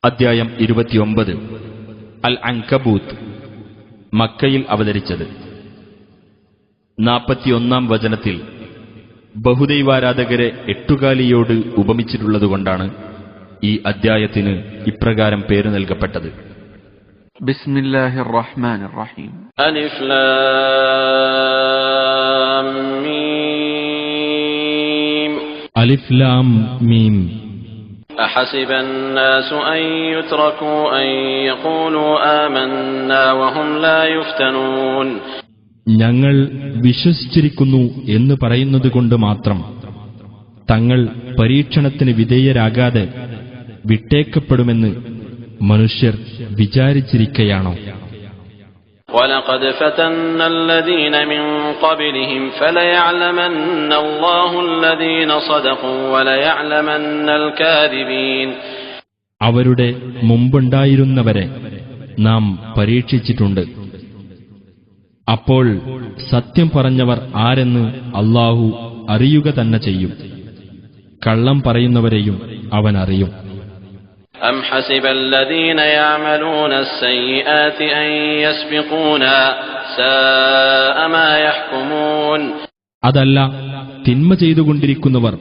അദ്ധ്യായം 29 അൽ അൻകബൂത്ത് മക്കയിൽ അവതരിച്ചത്. 41 വചനത്തിൽ ബഹുദൈവാരാധകരെ എട്ടുകാലിയോട് ഉപമിച്ചിട്ടുള്ളതുകൊണ്ടാണ് ഈ അദ്ധ്യായത്തിന് ഇപ്രകാരം പേര് നൽകപ്പെട്ടത്. ബിസ്മില്ലാഹിർ റഹ്മാനിർ റഹീം. അലിഫ് ലാം മീം. അലിഫ് ലാം മീം. أحسب الناس أن يتركوا أن يقولوا آمنا وهم لا يفتنون. ഞങ്ങൾ വിശ്വസിച്ചിരിക്കുന്നു എന്ന് പറയുന്നതുകൊണ്ട് മാത്രം തങ്ങൾ പരീക്ഷണത്തിന് വിധേയരാകാതെ വിട്ടേക്കപ്പെടുമെന്ന് മനുഷ്യർ വിചാരിച്ചിരിക്കയാണോ? وَلَقَدْ فَتَنَّا الَّذِينَ مِن قَبْلِهِمْ فَلَيَعْلَمَنَّ اللَّهُ الَّذِينَ صَدَقُوا وَلَيَعْلَمَنَّ الْكَاذِبِينَ. അവരുടെ മുമ്പുണ്ടായിരുന്നവരെ നാം പരീക്ഷിച്ചിട്ടുണ്ട്. അപ്പോൾ സത്യം പറഞ്ഞവർ ആരെന്ന് അല്ലാഹു അറിയുക തന്നെ ചെയ്യും. കള്ളം പറയുന്നവരെയും അവൻ അറിയും. أَمْ حَسِبَ الَّذِينَ يَعْمَلُونَ السَّيِّئَاتِ أَن يَسْبِقُونَا سَاءَ مَا يَحْكُمُونَ. അതല്ല, തിന്മ ചെയ്തുകൊണ്ടിരിക്കുന്നവർ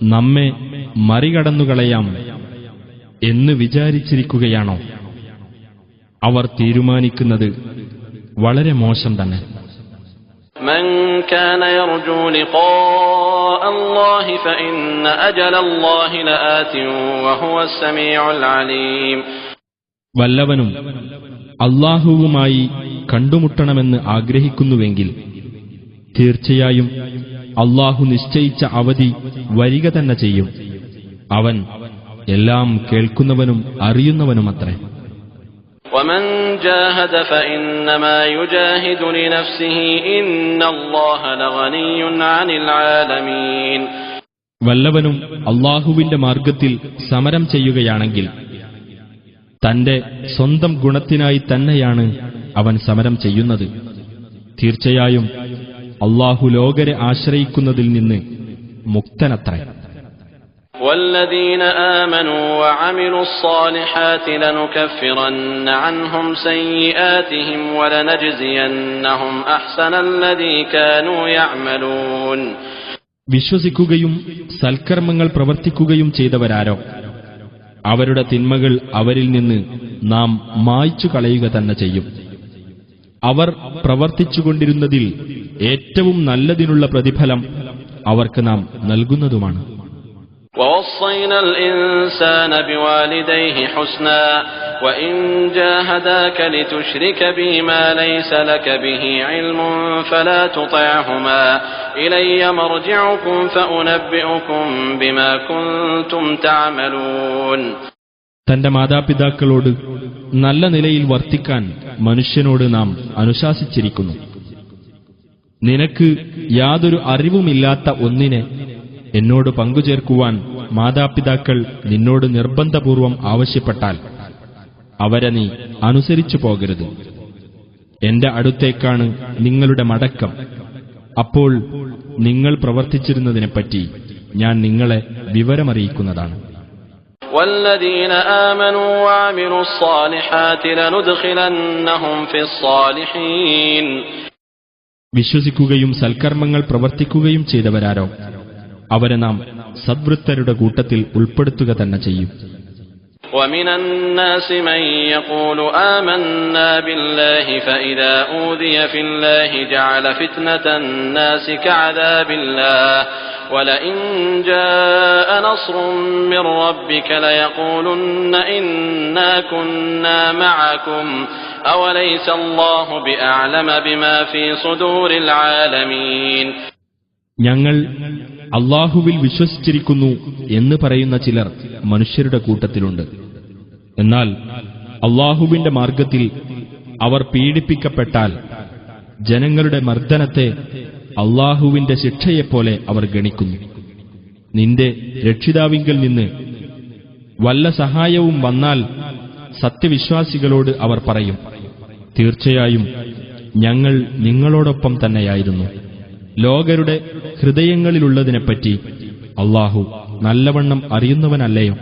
നമ്മെ മറികടന്നുകളയാം എന്ന് വിചാരിച്ചിരിക്കുകയാണോ? അവർ തീരുമാനിക്കുന്നത് വളരെ മോശം തന്നെ. من كان يرجو لقاء الله فإن أجل الله لآت وهو السميع العليم. വല്ലവനും അല്ലാഹുവുമായി കണ്ടുമുട്ടണമെന്ന് ആഗ്രഹിക്കുന്നുവെങ്കിൽ തീർച്ചയായും അല്ലാഹു നിശ്ചയിച്ച അവധി വരിക തന്നെ ചെയ്യും. അവൻ എല്ലാം കേൾക്കുന്നവനും അറിയുന്നവനുമത്രേ. ومن جاهد فإنما يجاهد لنفسه إن الله لغني عن العالمين. വല്ലവനും അല്ലാഹുവിന്റെ മാർഗത്തിൽ സമരം ചെയ്യുകയാണെങ്കിൽ തന്റെ സ്വന്തം ഗുണത്തിനായി തന്നെയാണ് അവൻ സമരം ചെയ്യുന്നത്. തീർച്ചയായും അല്ലാഹു ലോകരെ ആശ്രയിക്കുന്നതിൽ നിന്ന് മുക്തനത്രേ. والذين آمنوا وعملوا الصالحات لنكفرن عنهم سيئاتهم ولنجزينهم أحسن الذي كانوا يعملون. വിശ്വസിക്കുകയും സൽക്കർമ്മങ്ങൾ പ്രവർത്തിക്കുകയും ചെയ്തവരാരോ അവരുടെ തിന്മകൾ അവരിൽ നിന്ന് നാം മായ്ച്ചു കളയുക തന്നെ ചെയ്യും. അവർ പ്രവർത്തിച്ചുകൊണ്ടിരുന്നതിൽ ഏറ്റവും നല്ലതിനുള്ള പ്രതിഫലം അവർക്ക് നാം നൽകുന്നതുമാണ്. ووصينا الإنسان بوالديه حسنا وإن جاهداك لتشرك بي ما ليس لك به علم فلا تطعهما إلي مرجعكم فأنبئكم بما كنتم تعملون. തന്റെ മാതാപിതാക്കളോട് നല്ല നിലയിൽ വർത്തിക്കാൻ മനുഷ്യനോട് നാം അനുശാസിച്ചിരിക്കുന്നു. നിനക്ക് യാതൊരു അറിവുമില്ലാത്ത ഒന്നിനെ എന്നോട് പങ്കുചേർക്കുവാൻ മാതാപിതാക്കൾ നിന്നോട് നിർബന്ധപൂർവം ആവശ്യപ്പെട്ടാൽ അവരെ നീ അനുസരിച്ചു പോകരുത്. എന്റെ അടുത്തേക്കാണ് നിങ്ങളുടെ മടക്കം. അപ്പോൾ നിങ്ങൾ പ്രവർത്തിച്ചിരുന്നതിനെപ്പറ്റി ഞാൻ നിങ്ങളെ വിവരമറിയിക്കുന്നതാണ്. والذين آمنوا وعملوا الصالحات لندخلنهم في الصالحين. വിശ്വസിക്കുകയും സൽക്കർമ്മങ്ങൾ പ്രവർത്തിക്കുകയും ചെയ്തവരാരോ അവരെ നാം സദ്വൃത്തരുടെ കൂട്ടത്തിൽ ഉൾപ്പെടുത്തുക തന്നെ ചെയ്യും. ومن الناس من يقول آمنا بالله فإذا أوذي في الله جعل فتنة الناس كعذاب الله ولئن جاء نصر من ربك ليقولن إنا كنا معكم أوليس الله بأعلم بما في صدور العالمين. ഞങ്ങൾ അല്ലാഹുവിൽ വിശ്വസിച്ചിരിക്കുന്നു എന്ന് പറയുന്ന ചിലർ മനുഷ്യരുടെ കൂട്ടത്തിലുണ്ട്. എന്നാൽ അല്ലാഹുവിന്റെ മാർഗത്തിൽ അവർ പീഡിപ്പിക്കപ്പെട്ടാൽ ജനങ്ങളുടെ മർദ്ദനത്തെ അല്ലാഹുവിന്റെ ശിക്ഷയെപ്പോലെ അവർ ഗണിക്കുന്നു. നിന്റെ രക്ഷിതാവിങ്കൽ നിന്ന് വല്ല സഹായവും വന്നാൽ സത്യവിശ്വാസികളോട് അവർ പറയും, തീർച്ചയായും ഞങ്ങൾ നിങ്ങളോടൊപ്പം തന്നെയായിരുന്നു. ലോകരുടെ ഹൃദയങ്ങളിലുള്ളതിനെപ്പറ്റി അല്ലാഹു നല്ലവണ്ണം അറിയുന്നവനല്ലയോ?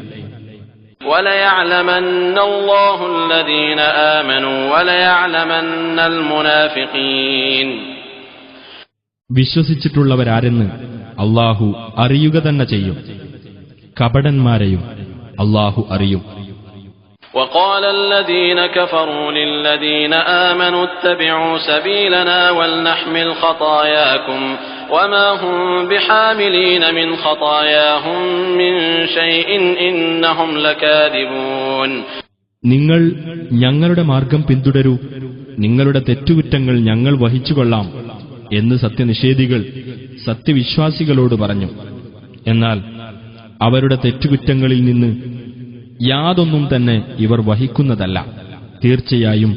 وَلَيَعْلَمَنَّ اللَّهُ الَّذِينَ آمَنُوا وَلَيَعْلَمَنَّ الْمُنَافِقِينَ. വിശ്വസിച്ചിട്ടുള്ളവരാരെന്ന് അല്ലാഹു അറിയുക തന്നെ ചെയ്യും. കപടന്മാരെയും അല്ലാഹു അറിയും. وَقَالَ الَّذِينَ كَفَرُوا لِلَّذِينَ آمَنُوا اتَّبِعُوا سَبِيلَنَا وَلْنَحْمِلْ خَطَايَاكُمْ وَمَا هُمْ بِحَامِلِينَ مِنْ خَطَايَاهُمْ مِنْ شَيْءٍ إِنَّهُمْ لَكَاذِبُونَ. നിങ്ങൾ ഞങ്ങളുടെ മാർഗം പിന്തുടരൂ, നിങ്ങളുടെ തെറ്റുകുറ്റങ്ങൾ ഞങ്ങൾ വഹിച്ചുകൊള്ളാം എന്ന് സത്യനിഷേധികൾ സത്യവിശ്വാസികളോട് പറഞ്ഞു. എന്നാൽ അവരുടെ തെറ്റുകുറ്റങ്ങളിൽ നിന്ന് യാതൊന്നും തന്നെ ഇവർ വഹിക്കുന്നതല്ല. തീർച്ചയായും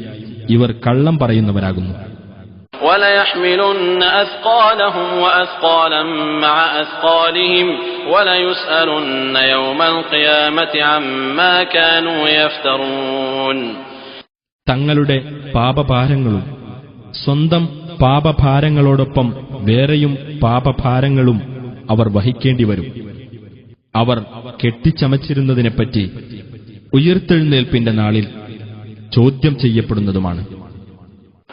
ഇവർ കള്ളം പറയുന്നവരാകുന്നു. وَلَيَحْمِلُنَّ أَثْقَالَهُمْ وَأَثْقَالًا مَعَ أَثْقَالِهِمْ وَلَيُسْأَلُنَّ يَوْمَ الْقِيَامَةِ عَمَّا كَانُوا يَفْتَرُونَ. തങ്ങളുടെ പാപഭാരങ്ങളും സ്വന്തം പാപഭാരങ്ങളോടൊപ്പം വേറെയും പാപഭാരങ്ങളും അവർ വഹിക്കേണ്ടിവരും. അവർ കെട്ടിച്ചമച്ചിരുന്നതിനെപ്പറ്റി ഉയിർത്തെഴുന്നേൽപ്പിന്റെ നാളിൽ ചോദ്യം ചെയ്യപ്പെടുന്നതുമാണ്.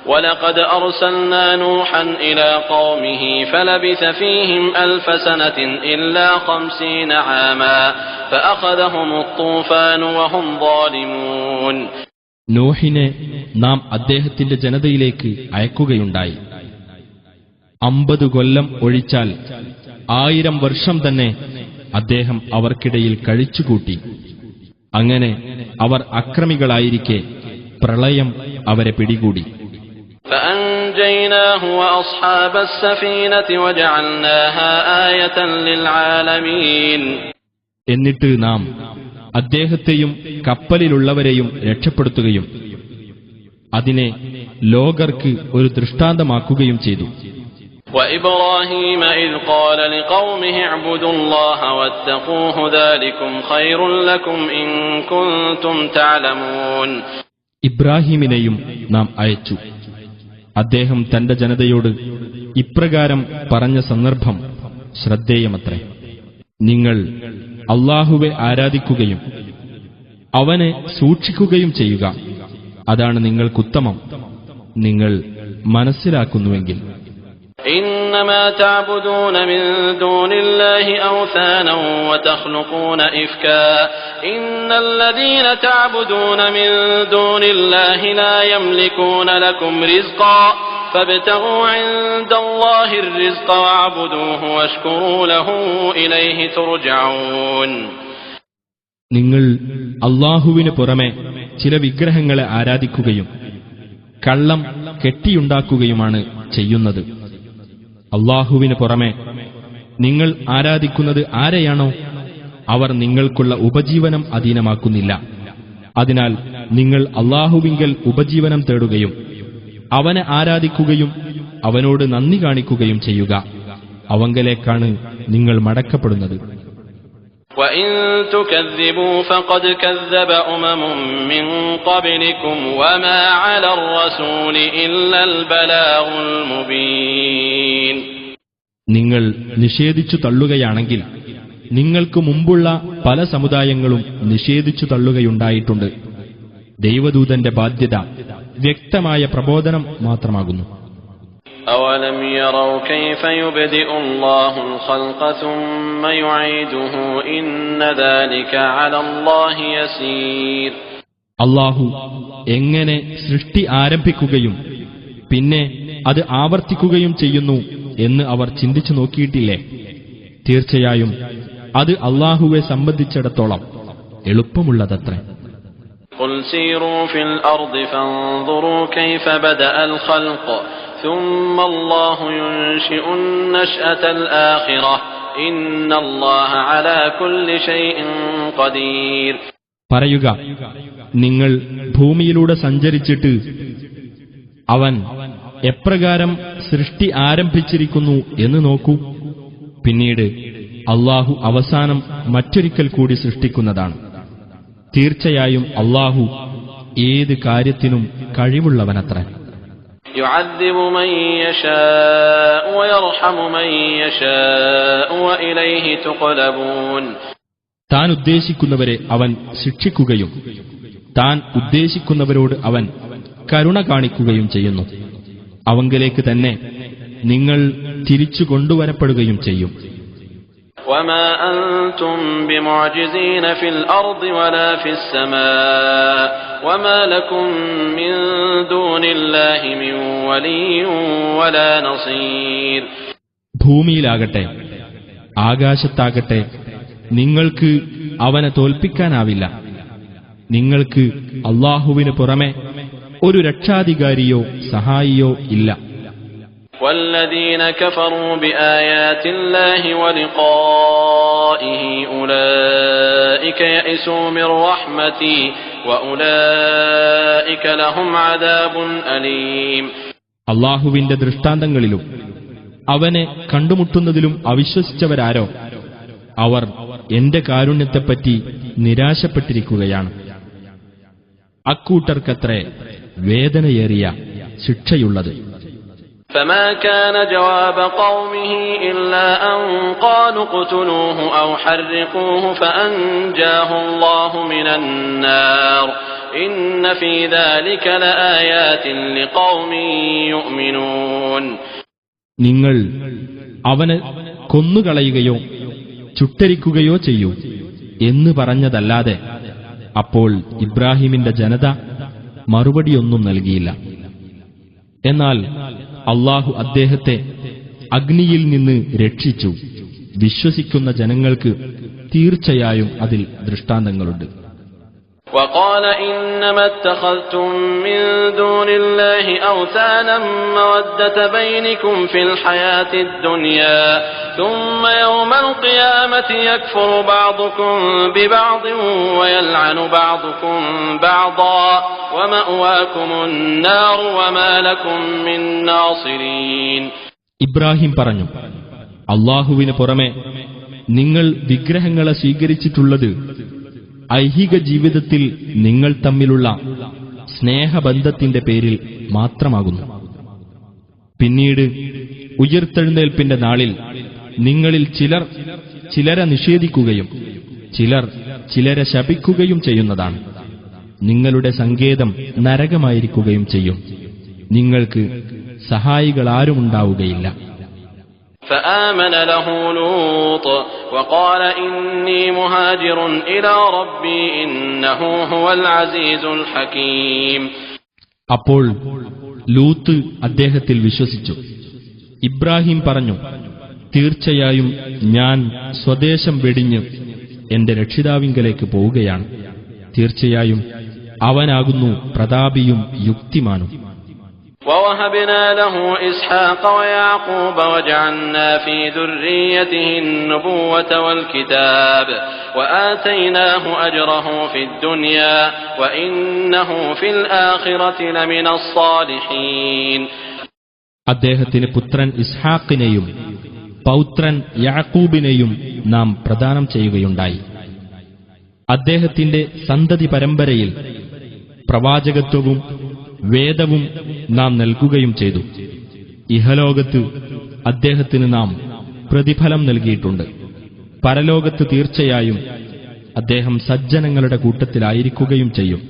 وَلَقَدْ أَرْسَلْنَا نُوحًا إِلَى قَوْمِهِ فَلَبِثَ فِيهِمْ أَلْفَ سَنَةٍ إِلَّا 50 عَامًا فَأَخَذَهُمُ الطُّوفَانُ وَهُمْ ظَالِمُونَ. നോഹിനെ നാം അദ്ദേഹത്തിന്റെ ജനതയിലേക്ക് അയക്കുകയുണ്ടായി. 50 കൊല്ലം ഒഴിച്ചാൽ 1000 വർഷം തന്നെ അദ്ദേഹം അവർക്കിടയിൽ കഴിച്ചുകൂട്ടി. അങ്ങനെ അവർ അക്രമികളായിരിക്കെ പ്രളയം അവരെ പിടികൂടി. فَأَنْجَيْنَاهُ وَأَصْحَابَ السَّفِينَةِ وَجَعَلْنَاهَا آيَةً لِلْعَالَمِينَ. എന്നിട്ട് നാം അദ്ദേഹത്തെയും കപ്പലിലുള്ളവരെയും രക്ഷപ്പെടുത്തുകയും അതിനെ ലോകർക്ക് ഒരു ദൃഷ്ടാന്തമാക്കുകയും ചെയ്തു. وَإِبْرَاهِيمَ إِذْ قَالَ لِقَوْمِهِ اعْبُدُوا اللَّهَ وَاتَّقُوهُ ذَلِكُمْ خَيْرٌ لَكُمْ إِن كُنتُمْ تَعْلَمُونَ. ഇബ്രാഹിമിനെയും നാം അയച്ചു. അദ്ദേഹം തന്റെ ജനതയോട് ഇപ്രകാരം പറഞ്ഞ സന്ദർഭം ശ്രദ്ധേയമത്രേ. നിങ്ങൾ അല്ലാഹുവെ ആരാധിക്കുകയും അവനെ സൂക്ഷിക്കുകയും ചെയ്യുക, അതാണ് നിങ്ങൾക്കുത്തമം, നിങ്ങൾ മനസ്സിലാക്കുന്നുവെങ്കിൽ. إنما تعبدون من دون الله أوثانا وتخلقون إفكا إن الذين تعبدون من دون الله لا يملكون لكم رزقا فابتغوا عند الله الرزق واعبدوه واشكروا له إليه ترجعون. നിങ്ങൾ അല്ലാഹുവിന് പുറമെ ചില വിഗ്രഹങ്ങളെ ആരാധിക്കുകയും കള്ളം കെട്ടിയുണ്ടാക്കുകയുമാണ് ചെയ്യുന്നത്. അല്ലാഹുവിന് പുറമെ നിങ്ങൾ ആരാധിക്കുന്നത് ആരെയാണോ അവർ നിങ്ങൾക്കുള്ള ഉപജീവനം അധീനമാക്കുന്നില്ല. അതിനാൽ നിങ്ങൾ അല്ലാഹുവിങ്കൽ ഉപജീവനം തേടുകയും അവനെ ആരാധിക്കുകയും അവനോട് നന്ദി കാണിക്കുകയും ചെയ്യുക. അവങ്കലേക്കാണ് നിങ്ങൾ മടക്കപ്പെടുന്നത്. وَإِن تُكَذِّبُوا فَقَدْ كَذَّبَ أُمَمٌ مِّن قَبْلِكُمْ وَمَا عَلَى الرَّسُولِ إِلَّا الْبَلَاغُ الْمُبِينُ. നിങ്ങൾ നിഷേധിച്ചു തള്ളുകയാണെങ്കിൽ നിങ്ങൾക്ക് മുമ്പുള്ള പല സമുദായങ്ങളും നിഷേധിച്ചു തള്ളുകയുണ്ടായിട്ടുണ്ട്. ദൈവദൂതന്റെ ബാധ്യത വ്യക്തമായ പ്രബോധനം മാത്രമാകുന്നു. أَوَلَمْ يَرَوْا كَيْفَ يُبْدِئُ اللَّهُ الْخَلْقَ ثُمَّ يُعِيدُهُ إِنَّ ذَلِكَ عَلَى اللَّهِ يَسِيرٌ. അല്ലാഹു എങ്ങനെ സൃഷ്ടി ആരംഭിക്കുകയും പിന്നെ അത് ആവർത്തിക്കുകയും ചെയ്യുന്നു എന്ന് അവർ ചിന്തിച്ചു നോക്കിയിട്ടില്ലേ? തീർച്ചയായും അത് അല്ലാഹുവെ സംബന്ധിച്ചിടത്തോളം എളുപ്പമുള്ളതത്രേ. قُلْ سِيرُوا فِي الْأَرْضِ فَانظُرُوا كَيْفَ بَدَأَ الْخَلْقَ ثُمَّ اللَّهُ يُنشِئُ النَّشْأَةَ الْآخِرَةَ إِنَّ اللَّهَ عَلَى كُلِّ شَيْءٍ قَدِيرٌ. പറയുക, നിങ്ങൾ ഭൂമിയിലൂടെ സഞ്ചരിച്ചിട്ട് അവൻ എപ്രകാരം സൃഷ്ടി ആരംഭിച്ചിരിക്കുന്നു എന്ന് നോക്കൂ. പിന്നീട് അല്ലാഹു അവസാനം മറ്റൊരിക്കൽ കൂടി സൃഷ്ടിക്കുന്നതാണ്. തീർച്ചയായും അല്ലാഹു ഏത് കാര്യത്തിനും കഴിവുള്ളവനത്രേ. يُعَذِّبُ مَن يَشَاءُ وَيَرْحَمُ مَن يَشَاءُ وَإِلَيْهِ تُقْلَبُونَ. താൻ ഉദ്ദേശിക്കുന്നവരെ അവൻ ശിക്ഷിക്കുകയും താൻ ഉദ്ദേശിക്കുന്നവരോട് അവൻ കരുണ കാണിക്കുകയും ചെയ്യുന്നു. അവങ്കലേക്ക് തന്നെ നിങ്ങൾ തിരിച്ചു കൊണ്ടുവരപ്പെടുകയും ചെയ്യും. وما أنتم بمعجزين في الأرض ولا في السماء وما لكم من دون الله من ولي ولا نصير. ഭൂമിയിലാകട്ടെ ആകാശത്താകട്ടെ നിങ്ങൾക്ക് അവനെ തോൽപ്പിക്കാനാവില്ല. നിങ്ങൾക്ക് അല്ലാഹുവിന് പുറമെ ഒരു രക്ഷാധികാരിയോ സഹായിയോ ഇല്ല. والذين كفروا بآيات الله ولقائه أولئك يئسوا من رحمتي وأولئك لهم عذاب أليم. അല്ലാഹുവിന്റെ ദൃഷ്ടാന്തങ്ങളിലും അവനെ കണ്ടുമുട്ടുന്നതിലും അവിശ്വസിച്ചവരാരോ അവർ എന്റെ കാരുണ്യത്തെപ്പറ്റി നിരാശപ്പെട്ടിരിക്കുകയാണ്. അക്കൂട്ടർക്കത്രേ വേദനയേറിയ ശിക്ഷയുള്ളത്. فما كان جواب قومه إلا أن قالوا اقتلوه أو حرقوه فأنجاه الله من النار إن في ذلك لآيات لقوم يؤمنون. നിങ്ങൾ അവനെ കൊന്നുകളയുകയോ ചുട്ടരിക്കുകയോ ചെയ്യൂ എന്ന് പറഞ്ഞതല്ലാതെ അപ്പോൾ ഇബ്രാഹിമിന്റെ ജനത മറുപടിയൊന്നും നൽകിയില്ല. എന്നാൽ അല്ലാഹു അദ്ദേഹത്തെ അഗ്നിയിൽ നിന്ന് രക്ഷിച്ചു. വിശ്വസിക്കുന്ന ജനങ്ങൾക്ക് തീർച്ചയായും അതിൽ ദൃഷ്ടാന്തങ്ങളുണ്ട്. وقال إنما اتخذتم من دون الله أوثانا مودة بينكم في الحياة الدنيا ثم يوم القيامة يكفر بعضكم ببعض ويلعن بعضكم بعضا ومأواكم النار وما لكم من ناصرين. ഇബ്രാഹിം പറഞ്ഞു, അല്ലാഹുവിന് പുറമെ നിങ്ങൾ വിഗ്രഹങ്ങളെ സ്വീകരിച്ചിട്ടുള്ളത് ഐഹിക ജീവിതത്തിൽ നിങ്ങൾ തമ്മിലുള്ള സ്നേഹബന്ധത്തിന്റെ പേരിൽ മാത്രമാകുന്നു. പിന്നീട് ഉയിർത്തെഴുന്നേൽപ്പിന്റെ നാളിൽ നിങ്ങളിൽ ചിലർ ചിലരെ നിഷേധിക്കുകയും ചിലർ ചിലരെ ശപിക്കുകയും ചെയ്യുന്നതാണ്. നിങ്ങളുടെ സങ്കേതം നരകമായിരിക്കുകയും ചെയ്യും. നിങ്ങൾക്ക് സഹായികളാരുമുണ്ടാവുകയില്ല. فآمن له لوط وقال إني مهاجر إلى ربي إنه هو العزيز الحكيم. അപ്പോൾ ലൂത്ത് അദ്ദേഹത്തിൽ വിശ്വസിച്ചു. ഇബ്രാഹിം പറഞ്ഞു, തീർച്ചയായും ഞാൻ സ്വദേശം വെടിഞ്ഞ് എന്റെ രക്ഷിതാവിങ്കലേക്ക് പോവുകയാണ്. തീർച്ചയായും അവനാകുന്നു പ്രതാപിയും യുക്തിമാനും. ووهبنا له إسحاق ويعقوب وجعلنا في ذريته النبوة والكتاب وآتيناه أجره في الدنيا وإنه في الآخرة لمن الصالحين. അദ്ദേഹത്തിന് പുത്രൻ ഇസ്ഹാഖിനെയും പൗത്രൻ യാക്കൂബിനെയും നാം പ്രദാനം ചെയ്യുകയുണ്ടായി. അദ്ദേഹത്തിന്റെ സന്തതി പരമ്പരയിൽ പ്രവാചകത്വവും വേദവും നാം നൽകുകയും ചെയ്തു. ഇഹലോകത്ത് അദ്ദേഹത്തിന് നാം പ്രതിഫലം നൽകിയിട്ടുണ്ട്. പരലോകത്ത് തീർച്ചയായും അദ്ദേഹം സജ്ജനങ്ങളുടെ കൂട്ടത്തിലായിരിക്കുകയും ചെയ്യും.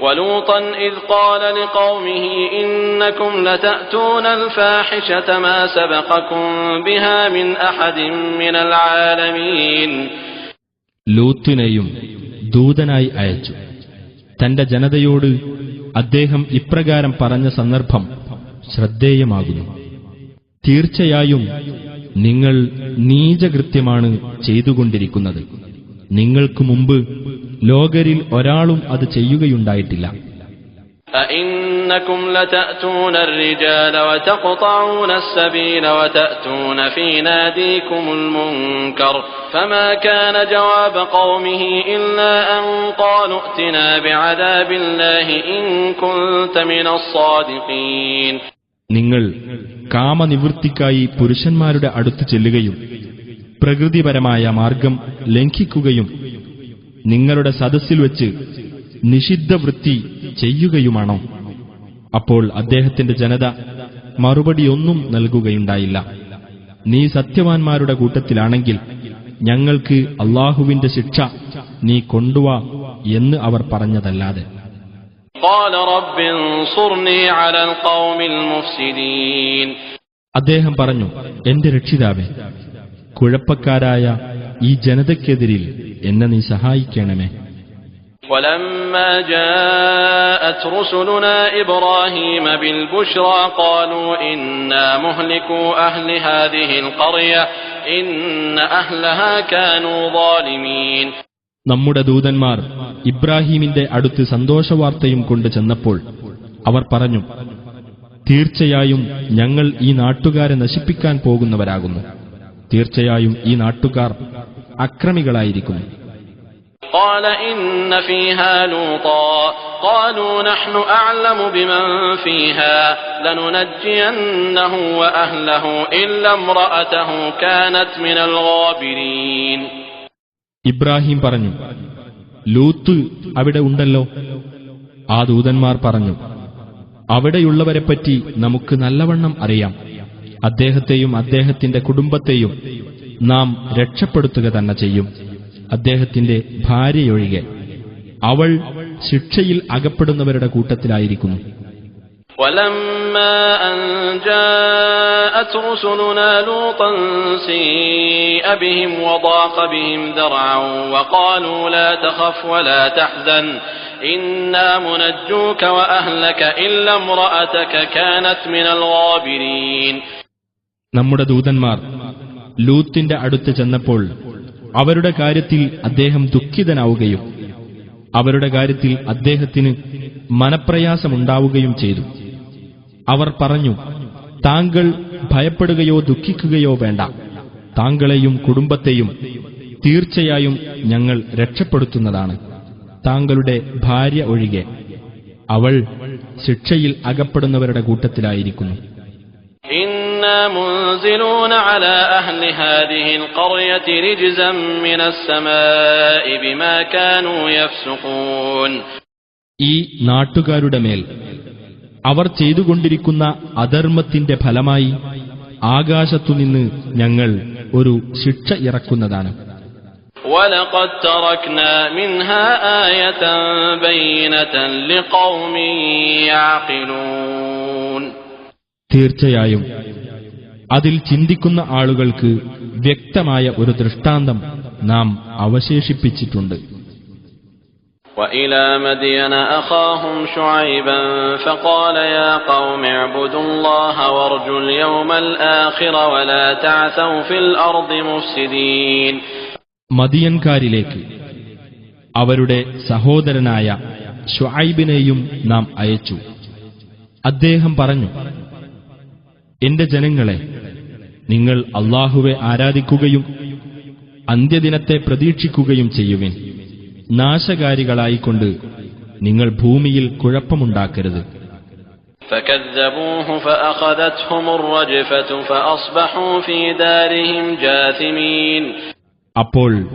ولوطا إذ قال لقومه إنكم لتأتون الفاحشة ما سبقكم بها من أحد من العالمين. ലൂത്തിനെയും ദൂതനായി അയച്ചു. തന്റെ ജനതയോട് അദ്ദേഹം ഇപ്രകാരം പറഞ്ഞ സന്ദർഭം ശ്രദ്ധേയമാകുന്നു. തീർച്ചയായും നിങ്ങൾ നീചകൃത്യമാണ് ചെയ്തുകൊണ്ടിരിക്കുന്നത്. നിങ്ങൾക്ക് മുമ്പ് ലോകരിൽ ഒരാളും അത് ചെയ്യുകയുണ്ടായിട്ടില്ല. أئنكم لتأتون الرجال وتقطعون السبيل وتأتون في ناديكم المنكر فما كان جواب قومه إلا أن قالوا ائتنا بعذاب الله إن كنت من الصادقين. നിങ്ങൾ കാമനിവൃത്തിക്കായി പുരുഷന്മാരുടെ അടുത്ത് ചെല്ലുകയും പ്രകൃതിപരമായ മാർഗം ലംഘിക്കുകയും നിങ്ങളുടെ സദസ്സിൽ വെച്ച് നിഷിദ്ധവൃത്തി ചെയ്യുകയുമാണോ? അപ്പോൾ അദ്ദേഹത്തിന്റെ ജനത മറുപടിയൊന്നും നൽകുകയുണ്ടായില്ല. നീ സത്യവാൻമാരുടെ കൂട്ടത്തിലാണെങ്കിൽ ഞങ്ങൾക്ക് അല്ലാഹുവിന്റെ ശിക്ഷ നീ കൊണ്ടുവാ എന്ന് അവർ പറഞ്ഞതല്ലാതെ. قال رب انصرني على القوم المفسدين. അദ്ദേഹം പറഞ്ഞു, എന്റെ രക്ഷിതാവേ, കുഴപ്പക്കാരായ ഈ ജനതയ്ക്കെതിരിൽ എന്നെ നീ സഹായിക്കണമേ. ولما جاءت رسلنا إبراهيم بالبشرى قالوا إنا مهلكو أهل هذه القرية إن أهلها كانوا ظالمين. നമ്മുടെ ദൂതന്മാർ ഇബ്രാഹീമിന്റെ അടുത്ത് സന്തോഷവാർത്തയും കൊണ്ട് ചെന്നപ്പോൾ അവർ പറഞ്ഞു, തീർച്ചയായും ഞങ്ങൾ ഈ നാട്ടുകാരെ നശിപ്പിക്കാൻ പോകുന്നവരാകുന്നു. തീർച്ചയായും ഈ നാട്ടുകാർ അക്രമികളായിരിക്കുന്നു. قال إن فيها لوطا قالوا نحن أعلم بمن فيها لننجينه وأهله إلا امرأته كانت من الغابرين. ഇബ്രാഹിം പറഞ്ഞു, ലൂത്ത് അവിടെ ഉണ്ടല്ലോ. ആ ദൂതന്മാർ പറഞ്ഞു, അവിടെയുള്ളവരെപ്പറ്റി നമുക്ക് നല്ലവണ്ണം അറിയാം. അദ്ദേഹത്തെയും അദ്ദേഹത്തിന്റെ കുടുംബത്തെയും നാം രക്ഷപ്പെടുത്തുക തന്നെ ചെയ്യും, അദ്ദേഹത്തിന്റെ ഭാര്യയൊഴികെ. അവൾ ശിക്ഷയിൽ അകപ്പെടുന്നവരുടെ കൂട്ടത്തിലായിരിക്കുന്നു. ولما أن جاءت رسلنا لوطا سيء بهم وضاق بهم ذرعا وقالوا لا تخف ولا تحزن إنا منجوك وأهلك إلا امرأتك كانت من الغابرين. നമ്മുടെ ദൂതന്മാർ ലൂത്തിന്റെ അടുത്ത് ചെന്നപ്പോൾ അവരുടെ കാര്യത്തിൽ അദ്ദേഹം ദുഃഖിതനാവുകയും അവരുടെ കാര്യത്തിൽ അദ്ദേഹത്തിന് മനപ്രയാസമുണ്ടാവുകയും ചെയ്തു. അവർ പറഞ്ഞു, താങ്കൾ ഭയപ്പെടുകയോ ദുഃഖിക്കുകയോ വേണ്ട. താങ്കളെയും കുടുംബത്തെയും തീർച്ചയായും ഞങ്ങൾ രക്ഷപ്പെടുത്തുന്നതാണ്, താങ്കളുടെ ഭാര്യ ഒഴികെ. അവൾ ശിക്ഷയിൽ അകപ്പെടുന്നവരുടെ കൂട്ടത്തിലായിരിക്കുന്നു. إنا منزلون على أهل هذه القرية رجزا من السماء بما كانوا يفسقون. ഈ നാട്ടുകാരുടെ മേൽ അവർ ചെയ്തുകൊണ്ടിരിക്കുന്ന അധർമ്മത്തിന്റെ ഫലമായി ആകാശത്തുനിന്ന് ഞങ്ങൾ ഒരു ശിക്ഷ ഇറക്കുന്നതാണ്. وَلَقَدْ تَرَكْنَا مِنْهَا آيَةً بَيِّنَةً لِقَوْمٍ يَعْقِلُونَ. തീർച്ചയായും അതിൽ ചിന്തിക്കുന്ന ആളുകൾക്ക് വ്യക്തമായ ഒരു ദൃഷ്ടാന്തം നാം അവശേഷിപ്പിച്ചിട്ടുണ്ട്. وَإِلَى مَدْيَنَ أَخَاهُمْ شُعَيْبًا فَقَالَ يَا قَوْمِ اعْبُدُوا اللَّهَ وَارْجُوا الْيَوْمَ الْآخِرَ وَلَا تَعْثَوْا فِي الْأَرْضِ مُفْسِدِينَ. മദിയൻകാരിലേക്ക് അവരുടെ സഹോദരനായ ശുഐബിനെയും നാം അയച്ചു. അദ്ദേഹം പറഞ്ഞു, എന്റെ ജനങ്ങളെ, നിങ്ങൾ അല്ലാഹുവെ ആരാധിക്കുകയും അന്ത്യദിനത്തെ പ്രതീക്ഷിക്കുകയും ചെയ്യുവിൻ. നാശകാരികളായിക്കൊണ്ട് നിങ്ങൾ ഭൂമിയിൽ കുഴപ്പമുണ്ടാക്കരുത്. فَكَذَّبُوهُ فَأَخَذَتْهُمُ الرَّجْفَةُ فَأَصْبَحُوا فِي دَارِهِمْ جَاثِمِينَ. അപ്പോൾ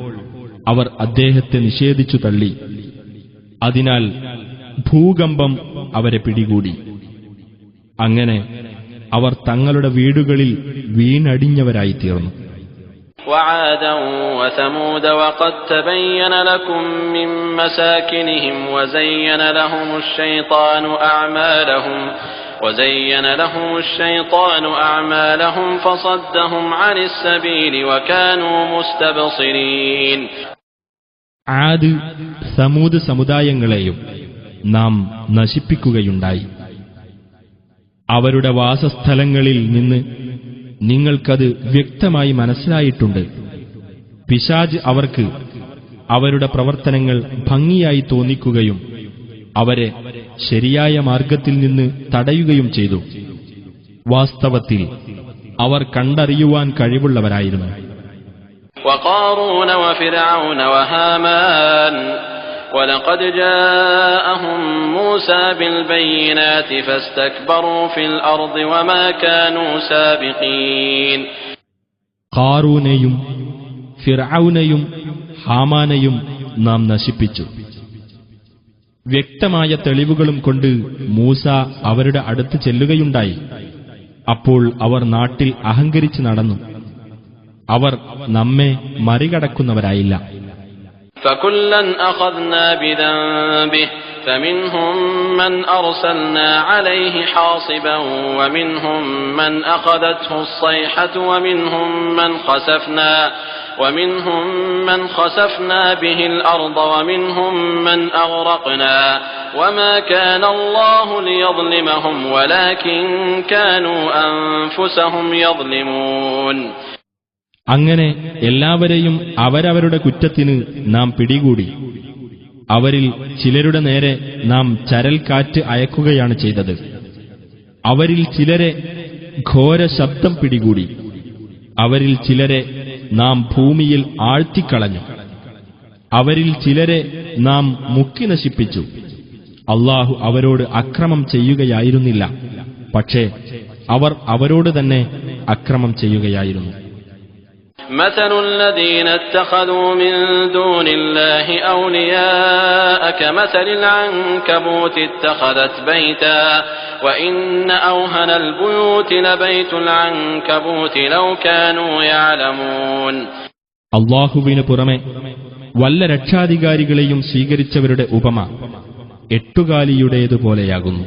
അവർ അദ്ദേഹത്തെ നിഷേധിച്ചു തള്ളി. അതിനാൽ ഭൂകമ്പം അവരെ പിടികൂടി. അങ്ങനെ അവർ തങ്ങളുടെ വീടുകളിൽ വീണടിഞ്ഞവരായിത്തീർന്നു. وعادا وثمود وقد تبين لكم من مساكنهم وزين لهم الشيطان أعمالهم فصدهم عن السبيل وكانوا مستبصرين. ആദ് സമൂദ് സമുദായങ്ങളെയും നാം നശിപ്പിക്കുകയുണ്ടായി. അവരുടെ വാസസ്ഥലങ്ങളിൽ നിന്ന് നിങ്ങൾക്കത് വ്യക്തമായി മനസ്സിലായിട്ടുണ്ട്. പിശാച് അവർക്ക് അവരുടെ പ്രവർത്തനങ്ങൾ ഭംഗിയായി തോന്നിക്കുകയും അവരെ ശരിയായ മാർഗത്തിൽ നിന്ന് തടയുകയും ചെയ്തു. വാസ്തവത്തിൽ അവർ കണ്ടറിയുവാൻ കഴിവുള്ളവരായിരുന്നു. وقارون وفرعون وهامان ولقد جاءهم موسى بالبينات فاستكبروا في الأرض وما كانوا سابقين. ഖാറൂനെയും ഫിർഔനെയും ഹാമാനെയും നാം നശിപ്പിച്ചു. വ്യക്തമായ തെളിവുകളും കൊണ്ട് മൂസ അവരുടെ അടുത്ത് ചെല്ലുകയുണ്ടായി. അപ്പോൾ അവർ നാട്ടിൽ അഹങ്കരിച്ചു നടന്നു. അവർ നമ്മെ മറികടക്കുന്നവരായില്ല. فكلا أخذنا بذنبه فمنهم من أرسلنا عليه حاصبا ومنهم من أخذته الصيحة ومنهم من خسفنا به الأرض ومنهم من أغرقنا وما كان الله ليظلمهم ولكن كانوا أنفسهم يظلمون. അങ്ങനെ എല്ലാവരെയും അവരവരുടെ കുറ്റത്തിന് നാം പിടികൂടി. അവരിൽ ചിലരുടെ നേരെ നാം ചരൽക്കാറ്റ് അയക്കുകയാണ് ചെയ്തത്. അവരിൽ ചിലരെ ഘോര ശബ്ദം പിടികൂടി. അവരിൽ ചിലരെ നാം ഭൂമിയിൽ ആഴ്ത്തിക്കളഞ്ഞു. അവരിൽ ചിലരെ നാം മുക്കി നശിപ്പിച്ചു. അല്ലാഹു അവരോട് അക്രമം ചെയ്യുകയായിരുന്നില്ല, പക്ഷേ അവർ അവരോട് തന്നെ അക്രമം ചെയ്യുകയായിരുന്നു. مثل الذين اتخذوا من دون الله أولياء كمثل العنكبوت اتخذت بيتا وإن أوهن البيوت لبيت العنكبوت لو كانوا يعلمون. അല്ലാഹുവിനു പുറമെ വല്ല രക്ഷാധികാരികളെയും സ്വീകരിച്ചവരുടെ ഉപമ എട്ടുകാലിയുടേതുപോലെയാകുന്നു.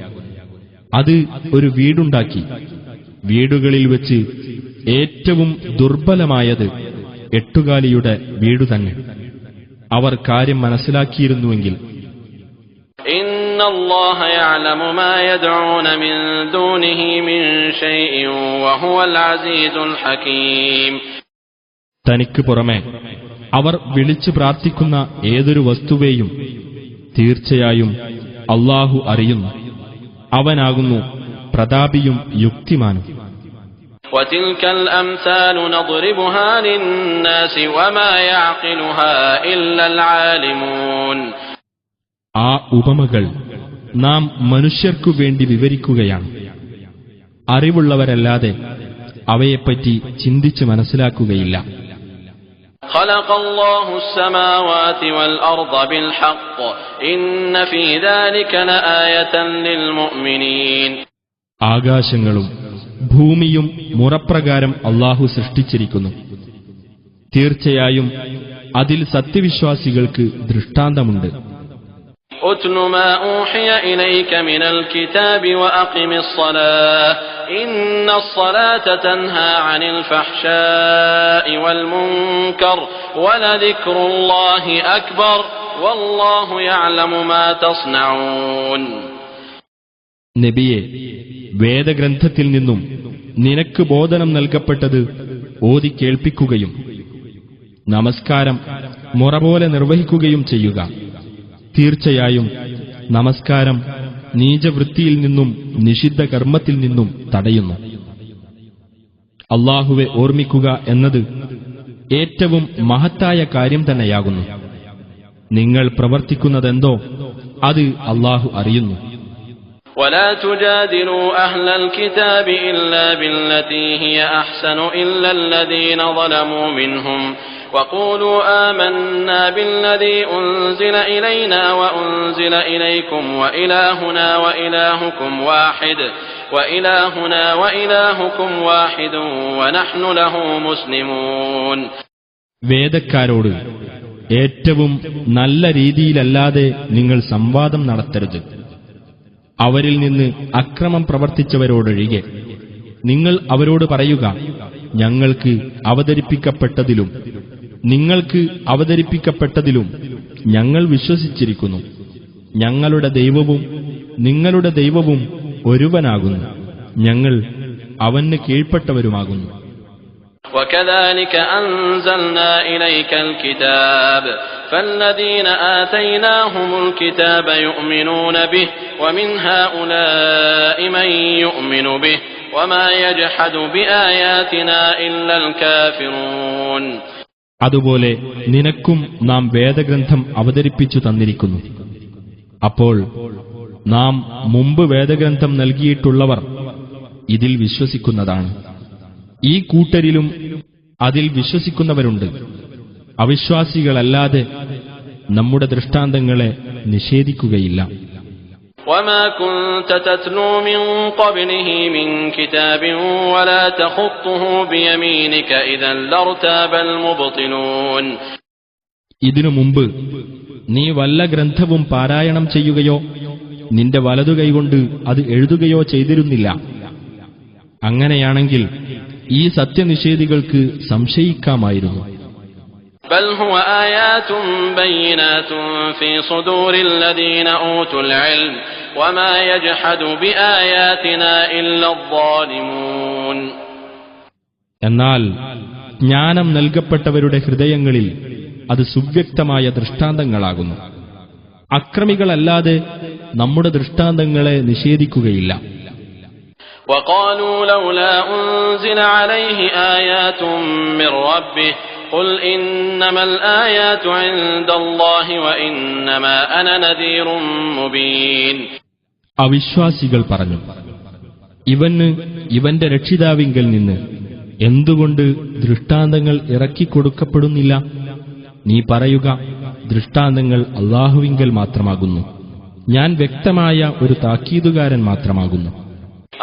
അത് ഒരു വീടുണ്ടാക്കി. വീടുകളിൽ വെച്ച് ഏറ്റവും ദുർബലമായത് എട്ടുകാലിയുടെ വീടുതന്നെ. അവർ കാര്യം മനസ്സിലാക്കിയിരുന്നുവെങ്കിൽ. ഇന്നല്ലാഹ യഅലമു മാ യദ്ഊന മിൻ ദൂനിഹി മിൻ ശൈഇൻ വഹുവൽ അസീസുൽ ഹകീം. തനിക്ക് പുറമെ അവർ വിളിച്ചു പ്രാർത്ഥിക്കുന്ന ഏതൊരു വസ്തുവേയും തീർച്ചയായും അല്ലാഹു അറിയുന്നു. അവനാകുന്നു പ്രതാപിയും യുക്തിമാനും. وَتِلْكَ الْأَمْثَالُ نَضْرِبُهَا لِلنَّاسِ وَمَا يَعْقِلُهَا إِلَّا الْعَالِمُونَ. ആ ഉപമകൾ നാം മനുഷ്യർക്കു വേണ്ടി വിവരിക്കുകയാണ്. അറിവുള്ളവരല്ലാതെ അവയെപ്പറ്റി ചിന്തിച്ച് മനസ്സിലാക്കുകയില്ല. خَلَقَ اللَّهُ السَّمَاوَاتِ وَالْأَرْضَ بِالْحَقِّ إِنَّ فِي ذَلِكَ لَآيَةً لِلْمُؤْمِنِينَ. ആകാശങ്ങളും ഭൂമിയും മുറപ്രകാരം അല്ലാഹു സൃഷ്ടിച്ചിരിക്കുന്നു. തീർച്ചയായും അതിൽ സത്യവിശ്വാസികൾക്ക് ദൃഷ്ടാന്തമുണ്ട്. أتل ما أوحي إليك من الكتاب وأقم الصلاة إن الصلاة تنهى عن الفحشاء والمنكر ولذكر الله أكبر والله يعلم ما تصنعون. നബിയെ, വേദഗ്രന്ഥത്തിൽ നിന്നും നിനക്ക് ബോധനം നൽകപ്പെട്ടത് ഓതി കേൾപ്പിക്കുകയും നമസ്കാരം മുറപോലെ നിർവഹിക്കുകയും ചെയ്യുക. തീർച്ചയായും നമസ്കാരം നീചവൃത്തിയിൽ നിന്നും നിഷിദ്ധ കർമ്മത്തിൽ നിന്നും തടയുന്നു. അല്ലാഹുവെ ഓർമ്മിക്കുക എന്നത് ഏറ്റവും മഹത്തായ കാര്യം തന്നെയാകുന്നു. നിങ്ങൾ പ്രവർത്തിക്കുന്നതെന്തോ അത് അല്ലാഹു അറിയുന്നു. ولا تجادلوا أهل الكتاب إلا بالتي هي أحسن إلا الذين ظلموا منهم وقولوا آمنا بالذي أنزل إلينا وأنزل إليكم وإلهنا وإلهكم واحد ونحن له مسلمون. വേദക്കാരോട് ഏറ്റവും നല്ല രീതിയിലല്ലാതെ നിങ്ങൾ സംവാദം നടത്തരുത്. അവരിൽ നിന്ന് അക്രമം പ്രവർത്തിച്ചവരോടൊഴികെ നിങ്ങൾ അവരോട് പറയുക, ഞങ്ങൾക്ക് അവതരിപ്പിക്കപ്പെട്ടതിലും നിങ്ങൾക്ക് അവതരിപ്പിക്കപ്പെട്ടതിലും ഞങ്ങൾ വിശ്വസിച്ചിരിക്കുന്നു. ഞങ്ങളുടെ ദൈവവും നിങ്ങളുടെ ദൈവവും ഒരുവനാകുന്നു. ഞങ്ങൾ അവന് കീഴ്പ്പെട്ടവരുമാകുന്നു. وكذلك أنزلنا إليك الكتاب فالذين آتيناهم الكتاب يؤمنون به ومن هؤلاء من يؤمن به وما يجحد بآياتنا إلا الكافرون. അതുപോലെ നിനക്കും നാം വേദഗ്രന്ഥം അവതരിപ്പിച്ചു തന്നിരിക്കുന്നു. അപ്പോൾ നാം മുമ്പ് വേദഗ്രന്ഥം നൽകിയിട്ടുള്ളവർ ഇതിൽ വിശ്വസിക്കുന്നതാണ്. ഈ കൂട്ടരിലും അതിൽ വിശ്വസിക്കുന്നവരുണ്ട്. അവിശ്വാസികളല്ലാതെ നമ്മുടെ ദൃഷ്ടാന്തങ്ങളെ നിഷേധിക്കുകയില്ല. وما كنت تتلو من قبله من كتاب ولا تخطه بيمينك إذا لارتاب المبطلون. ഇതിനു മുമ്പ് നീ വല്ല ഗ്രന്ഥവും പാരായണം ചെയ്യുകയോ നിന്റെ വലതുകൈകൊണ്ട് അത് എഴുതുകയോ ചെയ്തിരുന്നില്ല. അങ്ങനെയാണെങ്കിൽ ഈ സത്യനിഷേധികൾക്ക് സംശയിക്കാമായിരുന്നു. بل هو آيات بينات في صدور الذين أوتوا العلم وما يجحد بآياتنا إلا الظالمون. എന്നാൽ ജ്ഞാനം നൽകപ്പെട്ടവരുടെ ഹൃദയങ്ങളിൽ അത് സുവ്യക്തമായ ദൃഷ്ടാന്തങ്ങളാകുന്നു. അക്രമികളല്ലാതെ നമ്മുടെ ദൃഷ്ടാന്തങ്ങളെ നിഷേധിക്കുകയില്ല. وقالوا لولا أنزل عليه آيات من ربه قل إنما الآيات عند الله وإنما أنا نذير مبين. അവിശ്വാസികൾ പറഞ്ഞു, ഇവന്റെ രക്ഷിതാവിങ്കൽ നിന്ന് എന്തുകൊണ്ട് ദൃഷ്ടാന്തങ്ങൾ ഇറക്കിക്കൊടുക്കപ്പെടുന്നില്ല? നീ പറയുക, ദൃഷ്ടാന്തങ്ങൾ അല്ലാഹുവിങ്കൽ മാത്രമാകുന്നു, ഞാൻ വ്യക്തമായ ഒരു താക്കീതുകാരൻ മാത്രമാകുന്നു.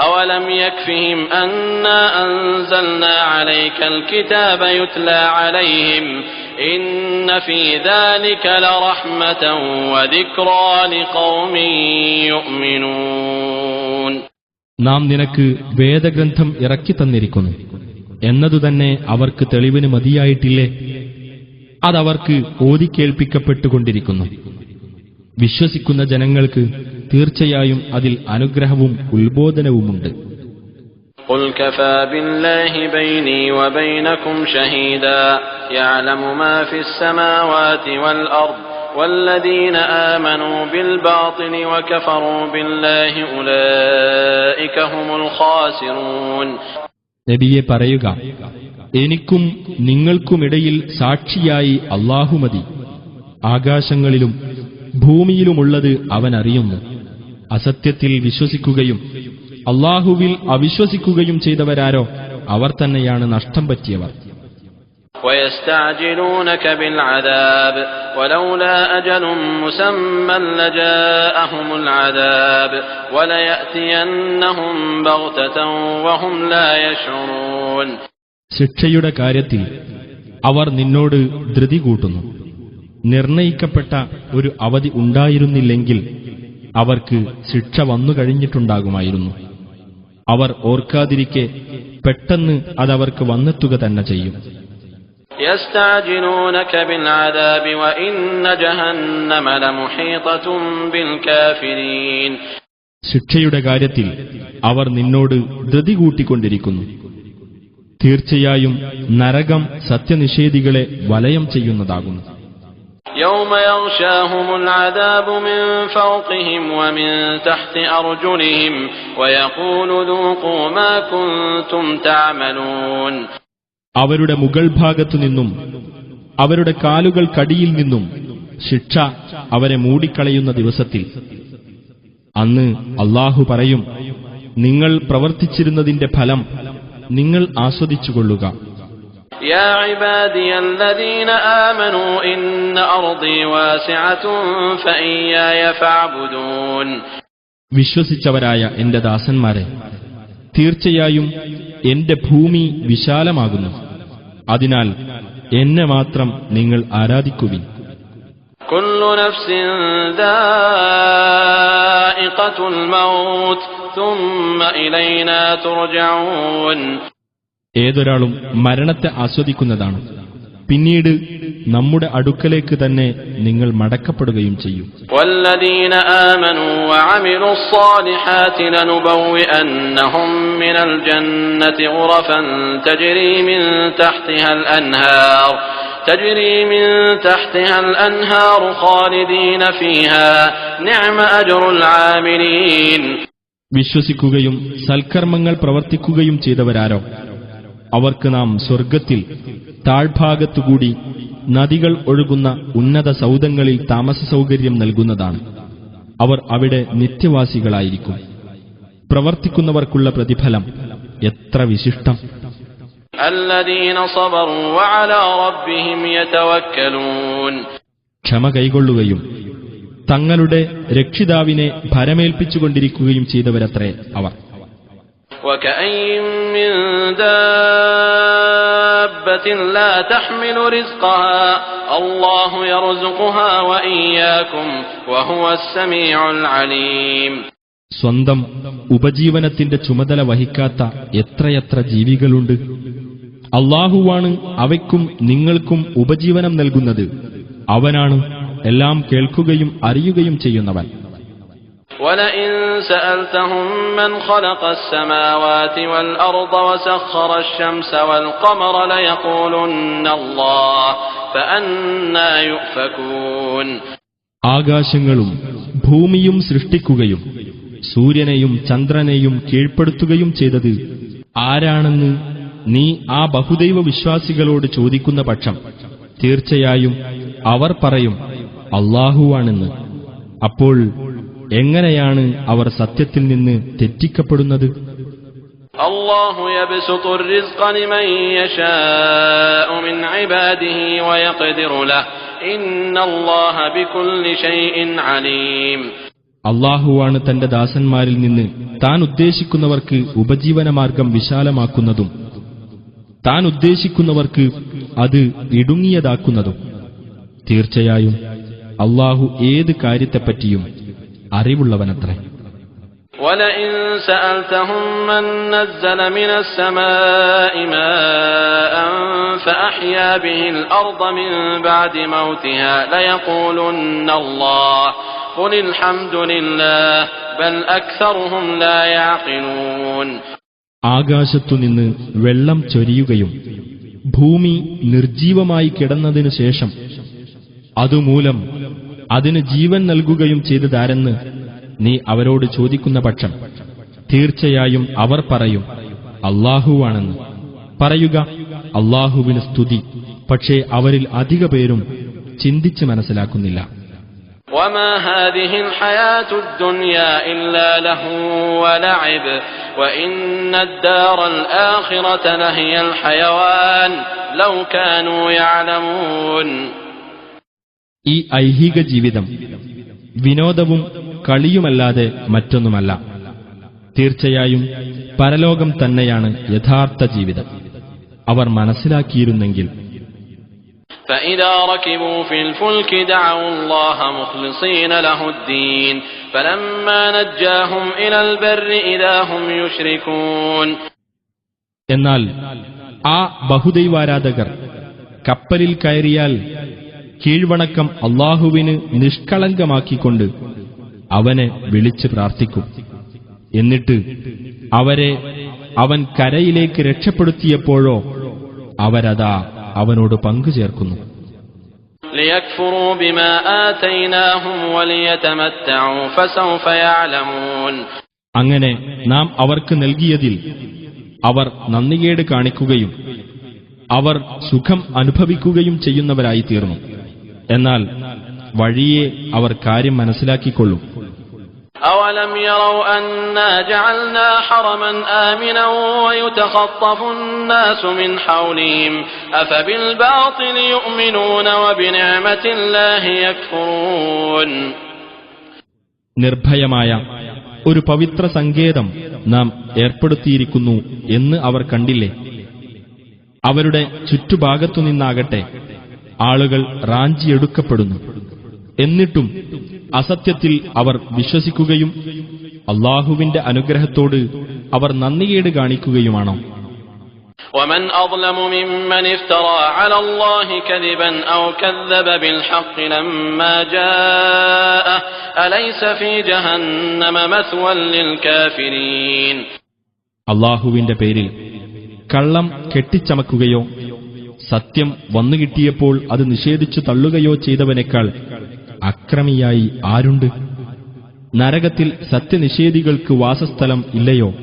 أولم يكفهم أنا أنزلنا عليك الكتاب يتلى عليهم إن في ذلك لرحمة وذكرى لقوم يؤمنون. നാം നിനക്ക് വേദഗ്രന്ഥം ഇറക്കി തന്നിരിക്കുന്നു എന്നതുതന്നെ അവർക്ക് തെളിവിന് മതിയായിട്ടില്ലേ? അതവർക്ക് ഓതിക്കേൾപ്പിക്കപ്പെട്ടുകൊണ്ടിരിക്കുന്നു. വിശ്വസിക്കുന്ന ജനങ്ങൾക്ക് തീർച്ചയായും അതിൽ അനുഗ്രഹവും ഉത്ബോധനവുമുണ്ട്. قل كفى بالله بيني وبينكم شهيدا يعلم ما في السماوات والأرض والذين آمنوا بالباطل وكفروا بالله أولئك هم الخاسرون. നബിയെ പറയുക, എനിക്കും നിങ്ങൾക്കുമിടയിൽ സാക്ഷിയായി അല്ലാഹു മതി. ആകാശങ്ങളിലും ഭൂമിയിലുമുള്ളത് അവൻ അറിയുന്നു. അസത്യത്തിൽ വിശ്വസിക്കുകയും അല്ലാഹുവിൽ അവിശ്വസിക്കുകയും ചെയ്തവരാരോ അവർ തന്നെയാണ് നഷ്ടം പറ്റിയവർ. ويستعجلونك بالعذاب ولولا أجل مسمى لجاءهم العذاب وليأتينهم بغتة وهم لا يشعرون. ശിക്ഷയുടെ കാര്യത്തിൽ അവർ നിന്നോട് ധൃതി കൂട്ടുന്നു. നിർണയിക്കപ്പെട്ട ഒരു അവധി ഉണ്ടായിരുന്നില്ലെങ്കിൽ അവർക്ക് ശിക്ഷ വന്നു കഴിഞ്ഞിട്ടുണ്ടാകുമായിരുന്നു. അവർ ഓർക്കാതിരിക്കെ പെട്ടെന്ന് അതവർക്ക് വന്നെത്തുക തന്നെ ചെയ്യും. يستعجلونك بالعذاب وإن جهنم لمحيطة بالكافرين. ശിക്ഷയുടെ കാര്യത്തിൽ അവർ നിന്നോട് ധൃതി കൂട്ടിക്കൊണ്ടിരിക്കുന്നു. തീർച്ചയായും നരകം സത്യനിഷേധികളെ വലയം ചെയ്യുന്നതാകുന്നു. يوم يغشاهم العذاب من فوقهم ومن تحت أرجلهم ويقول ذوقوا ما كنتم تعملون. അവരുടെ മുകൾ ഭാഗത്തു നിന്നും അവരുടെ കാലുകൾക്കടിയിൽ നിന്നും ശിക്ഷ അവരെ മൂടിക്കളയുന്ന ദിവസത്തിൽ അന്ന് അല്ലാഹു പറയും, നിങ്ങൾ പ്രവർത്തിച്ചിരുന്നതിന്റെ ഫലം നിങ്ങൾ ആസ്വദിച്ചുകൊള്ളുക. يا عبادي الذين آمنوا إن أرضي واسعة فإياي فاعبدون. വിശ്വസിച്ചവരായ എന്റെ ദാസന്മാരെ, തീർച്ചയായും എന്റെ ഭൂമി വിശാലമാകുന്നു, അതിനാൽ എന്നെ മാത്രം നിങ്ങൾ ആരാധിക്കുവിൻ. كل نفس ذائقة الموت ثم إلينا ترجعون. ഏതൊരാളും മരണത്തെ ആസ്വദിക്കുന്നതാണ്, പിന്നീട് നമ്മുടെ അടുക്കലേക്ക് തന്നെ നിങ്ങൾ മടക്കപ്പെടുകയും ചെയ്യും. والذين آمنوا وعملوا الصالحات لنبوئنهم من الجنة غرفا تجري من تحتها الأنهار خالدين فيها نعم أجر العاملين. വിശ്വസിക്കുകയും സൽക്കർമ്മങ്ങൾ പ്രവർത്തിക്കുകയും ചെയ്തവരാരോ അവർക്ക് നാം സ്വർഗത്തിൽ താഴ്ഭാഗത്തുകൂടി നദികൾ ഒഴുകുന്ന ഉന്നത സൗധങ്ങളിൽ താമസ സൗകര്യം നൽകുന്നതാണ്. അവർ അവിടെ നിത്യവാസികളായിരിക്കും. പ്രവർത്തിക്കുന്നവർക്കുള്ള പ്രതിഫലം എത്ര വിശിഷ്ടം! الذين صبروا وعلى ربهم يتوكلون. ക്ഷമ കൈകൊള്ളുകയും തങ്ങളുടെ രക്ഷിതാവിനെ ഭരമേൽപ്പിച്ചുകൊണ്ടിരിക്കുകയും ചെയ്തവരത്രേ അവർ. وكأين من دابة لا تحمل رزقها الله يرزقها وإياكم وهو السميع العليم. സ്വന്തം ഉപജീവനത്തിന്റെ ചുമതല വഹിക്കാത്ത എത്രയെത്ര ജീവികളുണ്ട്. അല്ലാഹുവാണ് അവയ്ക്കും നിങ്ങൾക്കും ഉപജീവനം നൽകുന്നത്. അവനാണ് എല്ലാം കേൾക്കുകയും അറിയുകയും ചെയ്യുന്നവൻ. وَلَئِن سَأَلْتَهُم مَّنْ خَلَقَ السَّمَاوَاتِ وَالْأَرْضَ وَسَخَّرَ الشَّمْسَ وَالْقَمَرَ لَيَقُولُنَّ اللَّهُ فَأَنَّىٰ يُؤْفَكُونَ. ആകാശങ്ങളും ഭൂമിയും സൃഷ്ടിക്കുകയും സൂര്യനെയും ചന്ദ്രനെയും കീഴ്പ്പെടുത്തുകയും ചെയ്തത് ആരാണെന്ന് നീ ആ ബഹുദൈവ വിശ്വാസികളോട് ചോദിക്കുന്ന പക്ഷം തീർച്ചയായും അവർ പറയും അല്ലാഹുവാണെന്ന്. അപ്പോൾ എങ്ങനെയാണ് അവർ സത്യത്തിൽ നിന്ന് തെറ്റിക്കപ്പെടുന്നത്? അല്ലാഹു യബ്സുതു الرزق لمن يشاء من عباده ويقدر له إن الله بكل شيء عليم. അല്ലാഹുവാണ് തന്റെ ദാസന്മാരിൽ നിന്ന് താൻ ഉദ്ദേശിക്കുന്നവർക്ക് ഉപജീവനമാർഗം വിശാലമാക്കുന്നതും താൻ ഉദ്ദേശിക്കുന്നവർക്ക് അത് ഇടുങ്ങിയതാക്കുന്നതും. തീർച്ചയായും അല്ലാഹു ഏത് കാര്യത്തെപ്പറ്റിയും അറിവുള്ളവനത്രേ. وَلَئِن سَأَلْتَهُم مَّن نَّزَّلَ مِنَ السَّمَاءِ مَاءً فَأَحْيَا بِهِ الْأَرْضَ مِن بَعْدِ مَوْتِهَا لَيَقُولُنَّ اللَّهُ قُلِ الْحَمْدُ لِلَّهِ بَلْ أَكْثَرُهُمْ لَا يَعْقِلُونَ. ആകാശത്തുനിന്ന് വെള്ളം ചൊരിയുകയും ഭൂമി നിർജീവമായി കിടന്നതിനു ശേഷം അതുമൂലം അതിന് ജീവൻ നൽകുകയും ചെയ്തതാരെന്ന് നീ അവരോട് ചോദിക്കുന്ന പക്ഷം തീർച്ചയായും അവർ പറയും അല്ലാഹുവാണെന്ന്. പറയുക അല്ലാഹുവിന് സ്തുതി. പക്ഷേ അവരിൽ അധിക പേരും ചിന്തിച്ച് മനസ്സിലാക്കുന്നില്ല. وما هذه الحياة الدنيا إلا لهو ولعب وإن الدار الآخرة لهي الحيوان لو كانوا يعلمون. ഈ ഐഹിക ജീവിതം വിനോദവും കളിയുമല്ലാതെ മറ്റൊന്നുമല്ല. തീർച്ചയായും പരലോകം തന്നെയാണ് യഥാർത്ഥ ജീവിതം. അവർ മനസ്സിലാക്കിയിരുന്നെങ്കിൽ. فإذا ركبوا في الفلك دعوا الله مخلصين له الدين فلما نجاهم إلى البر إذا هم يشركون. എന്നാൽ ആ ബഹുദൈവാരാധകർ കപ്പലിൽ കയറിയാൽ കീഴ്വണക്കം അല്ലാഹുവിന് നിഷ്കളങ്കമാക്കിക്കൊണ്ട് അവനെ വിളിച്ച് പ്രാർത്ഥിക്കും. എന്നിട്ട് അവരെ അവൻ കരയിലേക്ക് രക്ഷപ്പെടുത്തിയപ്പോഴോ അവരതാ അവനോട് പങ്കുചേർക്കുന്നു. ليكفروا بما آتيناهم وليتمتعوا فسوف يعلمون. അങ്ങനെ നാം അവർക്ക് നൽകിയതിൽ അവർ നന്ദികേട് കാണിക്കുകയും അവർ സുഖം അനുഭവിക്കുകയും ചെയ്യുന്നവരായി തീർന്നു. എന്നാൽ വഴിയെ അവർ കാര്യം മനസ്സിലാക്കിക്കൊള്ളും. أولم يروا أنا جعلنا حرما آمنا ويتخطف الناس من حولهم أفبالباطل يؤمنون وبنعمة الله يكفرون. നിർഭയമായ ഒരു പവിത്ര സങ്കേതം നാം ഏർപ്പെടുത്തിയിരിക്കുന്നു എന്ന് അവർ കണ്ടില്ലേ? അവരുടെ ചുറ്റുഭാഗത്തുനിന്നാകട്ടെ ആളുകൾ റാഞ്ചിയെടുക്കപ്പെടുന്നു. എന്നിട്ടും അസത്യത്തിൽ അവർ വിശ്വസിക്കുകയും അല്ലാഹുവിന്റെ അനുഗ്രഹത്തോട് അവർ നന്ദികേട് കാണിക്കുകയുമാണോ? ومن أظلم ممن افترى على الله كذبا أو كذب بالحق لما جاءه أليس في جهنم مثوى للكافرين. അല്ലാഹുവിന്റെ പേരിൽ കള്ളം കെട്ടിച്ചമക്കുകയോ സത്യം വന്നുകിട്ടിയപ്പോൾ അത് നിഷേധിച്ചു തള്ളുകയോ ചെയ്തവനേക്കാൾ അക്രമിയായി ആരുണ്ട്? നരകത്തിൽ സത്യനിഷേധികൾക്ക് വാസസ്ഥലം ഇല്ലയോ?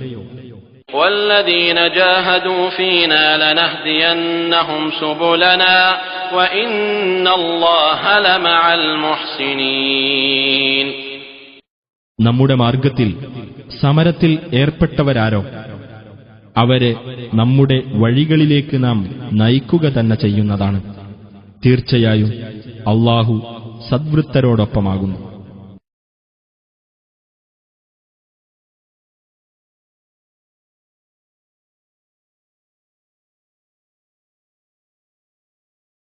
والذين جاهدوا فينا لنهدينهم سبلنا وإن الله لمع المحسنين. നമ്മുടെ മാർഗത്തിൽ സമരത്തിൽ ഏർപ്പെട്ടവരാരോ അവരെ നമ്മുടെ വഴികളിലേക്ക് നാം നയിക്കുക തന്നെ ചെയ്യുന്നതാണ്. തീർച്ചയായും അല്ലാഹു സദ്വൃത്തരോടൊപ്പമാകുന്നു.